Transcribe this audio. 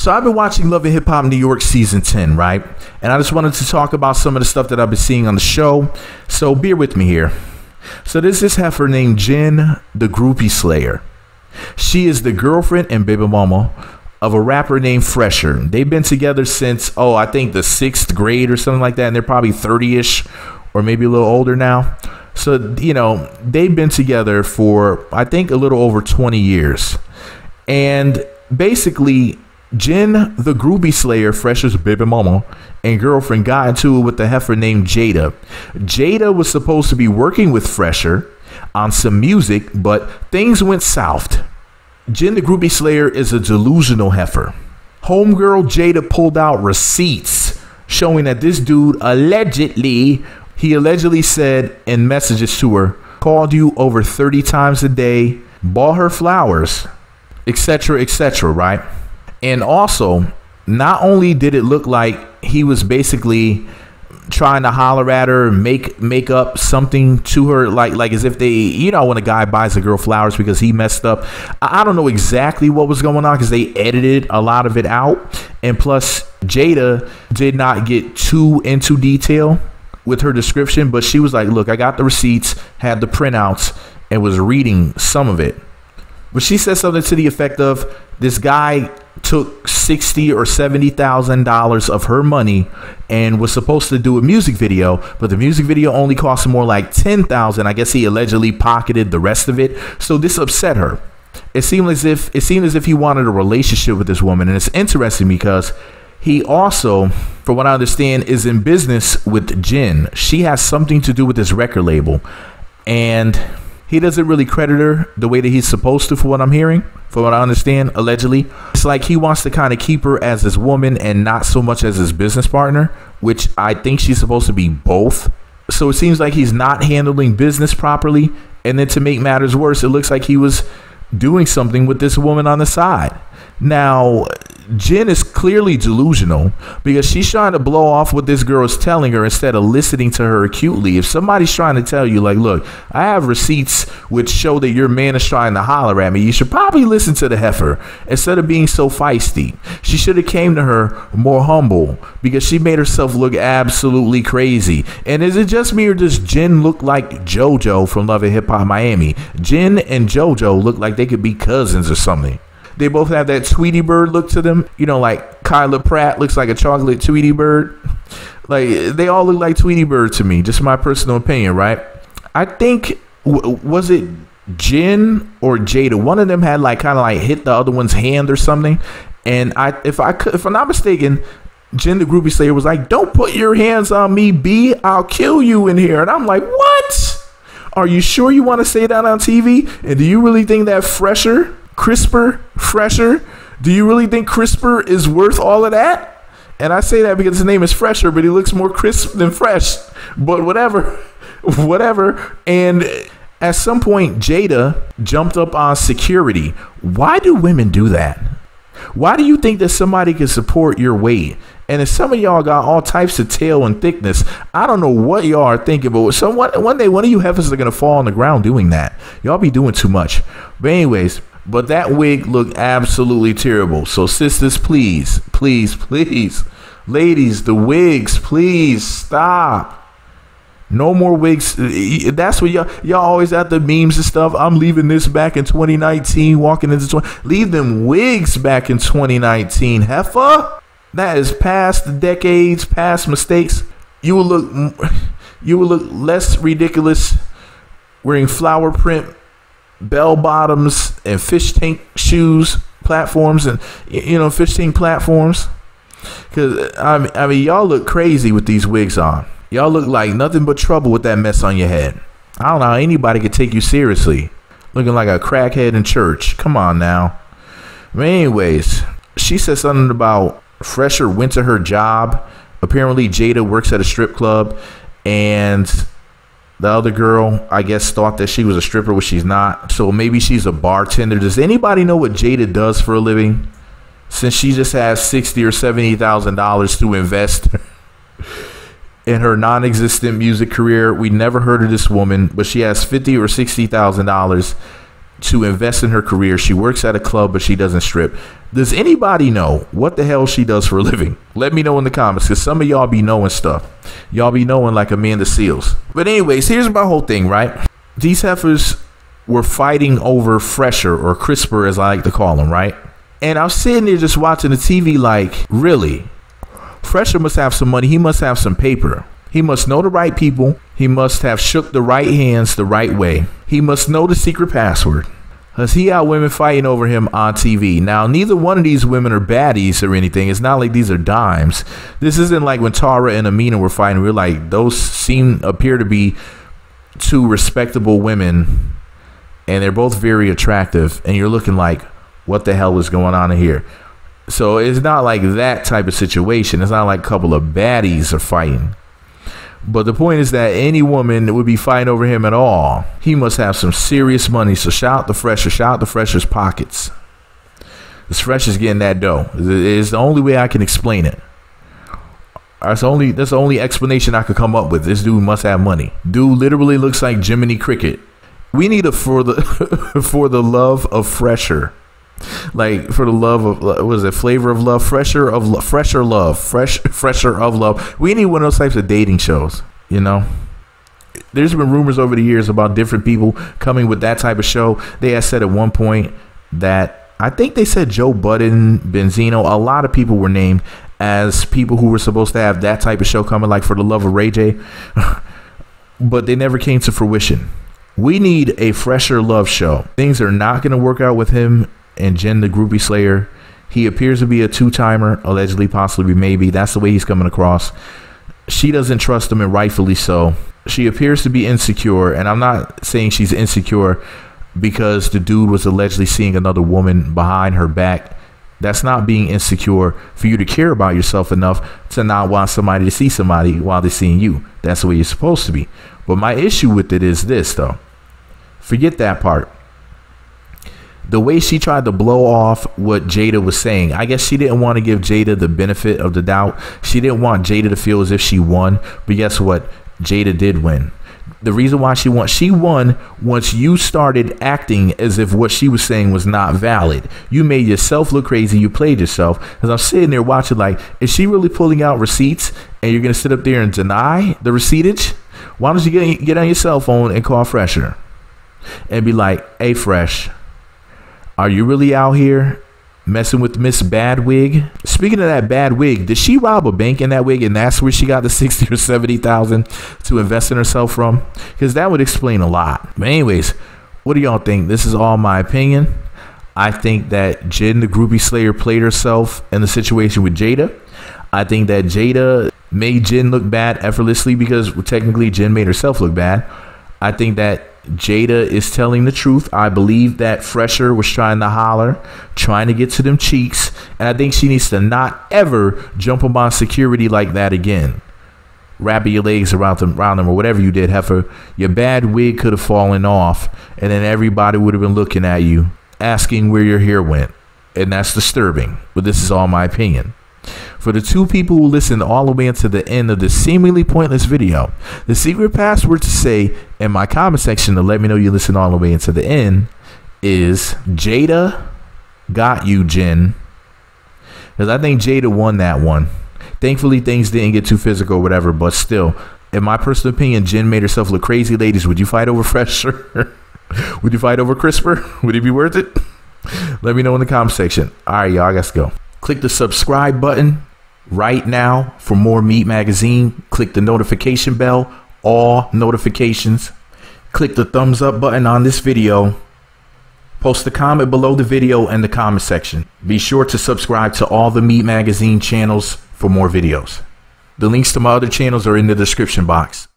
So I've been watching Love and Hip Hop New York season 10, right? And I just wanted to talk about some of the stuff that I've been seeing on the show. So bear with me here. So there's this heifer named Jenn The Groupie Slayer. She is the girlfriend and baby mama of a rapper named Phresher. They've been together since, I think the 6th grade or something like that. And they're probably 30-ish or maybe a little older now. So, they've been together for, I think, a little over 20 years. And basically, Jenn The Groupie Slayer, Phresher's baby mama and girlfriend, got into it with the heifer named Jada. Jada was supposed to be working with Phresher on some music, but things went south. Jenn The Groupie Slayer is a delusional heifer. Homegirl Jada pulled out receipts showing that this dude allegedly said in messages to her, called you over 30 times a day, bought her flowers, etc., right? And also, not only did it look like he was basically trying to holler at her, make up something to her, like as if they, when a guy buys a girl flowers because he messed up. I don't know exactly what was going on because they edited a lot of it out. And plus, Jada did not get too into detail with her description, but she was like, look, I got the receipts, had the printouts, and was reading some of it. But she said something to the effect of, this guy took $60,000 or $70,000 of her money and was supposed to do a music video, but the music video only cost him more like $10,000. I guess he allegedly pocketed the rest of it. So this upset her. It seemed as if he wanted a relationship with this woman, and it's interesting because he also, from what I understand, is in business with Jenn. She has something to do with this record label, and he doesn't really credit her the way that he's supposed to, for what I'm hearing, from what I understand, allegedly. It's like he wants to kind of keep her as his woman and not so much as his business partner, which I think she's supposed to be both. So it seems like he's not handling business properly. And then to make matters worse, it looks like he was doing something with this woman on the side. Now, Jenn is clearly delusional because she's trying to blow off what this girl is telling her instead of listening to her acutely. If somebody's trying to tell you, like, look, I have receipts which show that your man is trying to holler at me, you should probably listen to the heifer instead of being so feisty. She should have came to her more humble because she made herself look absolutely crazy. And is it just me or does Jenn look like JoJo from Love and Hip Hop Miami? Jenn and JoJo look like they could be cousins or something. They both have that Tweety Bird look to them. Like Kyla Pratt looks like a chocolate Tweety Bird. Like, they all look like Tweety Bird to me. Just my personal opinion, right? I think, was it Jenn or Jada? One of them had kind of hit the other one's hand or something. And if I'm not mistaken, Jenn The Groupie Slayer was like, don't put your hands on me, B. I'll kill you in here. And I'm like, what? Are you sure you want to say that on TV? And do you really think that Phresher, do you really think Crisper is worth all of that? And I say that because his name is Phresher, but he looks more crisp than fresh. But whatever. And at some point, Jada jumped up on security. Why do women do that? Why do you think that somebody can support your weight? And if some of y'all got all types of tail and thickness, I don't know what y'all are thinking, but one day one of you heifers are going to fall on the ground doing that. Y'all be doing too much. But anyways, but that wig looked absolutely terrible. So sisters, please, ladies, the wigs, please stop. No more wigs. That's what y'all always at the memes and stuff. I'm leaving this back in 2019, walking into 20. Leave them wigs back in 2019, heifer. That is past the decades, past mistakes. You will look less ridiculous wearing flower print bell bottoms and fish tank shoes platforms and fish tank platforms, because I mean y'all look crazy with these wigs on. Y'all look like nothing but trouble with that mess on your head. I don't know how anybody could take you seriously looking like a crackhead in church. Come on now. But anyways, she said something about Phresher went to her job. Apparently Jada works at a strip club, and the other girl, I guess, thought that she was a stripper, which she's not. So maybe she's a bartender. Does anybody know what Jada does for a living? Since she just has $60,000 or $70,000 to invest in her non-existent music career, we never heard of this woman, but she has $50,000 or $60,000 to invest in her career. She works at a club, but she doesn't strip. Does anybody know what the hell she does for a living? Let me know in the comments, because some of y'all be knowing stuff. Y'all be knowing like Amanda Seals. But anyways, here's my whole thing, right? These heifers were fighting over Phresher, or Crisper as I like to call him, right? And I'm sitting there just watching the TV like, really? Phresher must have some money. He must have some paper. He must know the right people. He must have shook the right hands the right way. He must know the secret password. Because he got women fighting over him on TV. Now, neither one of these women are baddies or anything. It's not like these are dimes. This isn't like when Tara and Amina were fighting. We're like, those appear to be two respectable women. And they're both very attractive. And you're looking like, what the hell is going on in here? So it's not like that type of situation. It's not like a couple of baddies are fighting. But the point is that any woman that would be fighting over him at all, he must have some serious money. So shout out to Phresher. Shout out to Phresher's pockets. This Phresher's getting that dough. It's the only way I can explain it. That's the only explanation I could come up with. This dude must have money. Dude literally looks like Jiminy Cricket. We need a for the love of Phresher. Like, for the love of, what was it, Flavor of Love, Phresher of Love. We need one of those types of dating shows, you know. There's been rumors over the years about different people coming with that type of show. They had said at one point that, I think they said Joe Budden, Benzino, a lot of people were named as people who were supposed to have that type of show coming, like For the Love of Ray J. But they never came to fruition. We need a Phresher love show. Things are not going to work out with him and Jenn The Groupie Slayer. He appears to be a two-timer, allegedly, possibly, maybe. That's the way he's coming across. She doesn't trust him, and rightfully so. She appears to be insecure, and I'm not saying she's insecure because the dude was allegedly seeing another woman behind her back. That's not being insecure for you to care about yourself enough to not want somebody to see somebody while they're seeing you. That's the way you're supposed to be. But my issue with it is this, though. Forget that part. The way she tried to blow off what Jada was saying, I guess she didn't want to give Jada the benefit of the doubt. She didn't want Jada to feel as if she won. But guess what? Jada did win. The reason why she won once you started acting as if what she was saying was not valid. You made yourself look crazy. You played yourself. As I'm sitting there watching, like, is she really pulling out receipts and you're going to sit up there and deny the receiptage? Why don't you get on your cell phone and call Phresher and be like, hey, Fresh, are you really out here messing with Miss Bad Wig? Speaking of that bad wig, did she rob a bank in that wig and that's where she got the 60 or 70,000 to invest in herself from? Because that would explain a lot. But anyways, what do y'all think? This is all my opinion. I think that Jenn The Groupie Slayer played herself in the situation with Jada. I think that Jada made Jenn look bad effortlessly because technically Jenn made herself look bad. I think that Jada is telling the truth. I believe that Phresher was trying to holler, trying to get to them cheeks, and I think she needs to not ever jump upon security like that again. Wrapping your legs around them or whatever you did, heifer. Your bad wig could have fallen off, and then everybody would have been looking at you, asking where your hair went, and that's disturbing. But this is all my opinion. For the two people who listened all the way into the end of this seemingly pointless video, the secret password to say in my comment section to let me know you listened all the way into the end is Jada got you, Jenn. Because I think Jada won that one. Thankfully, things didn't get too physical or whatever, but still, in my personal opinion, Jenn made herself look crazy. Ladies, would you fight over Phresher? Would you fight over Crisper? Would it be worth it? Let me know in the comment section. All right, y'all, I got to go. Click the subscribe button right now for more Meat Magazine. Click the notification bell, all notifications. Click the thumbs up button on this video. Post a comment below the video in the comment section. Be sure to subscribe to all the Meat Magazine channels for more videos. The links to my other channels are in the description box.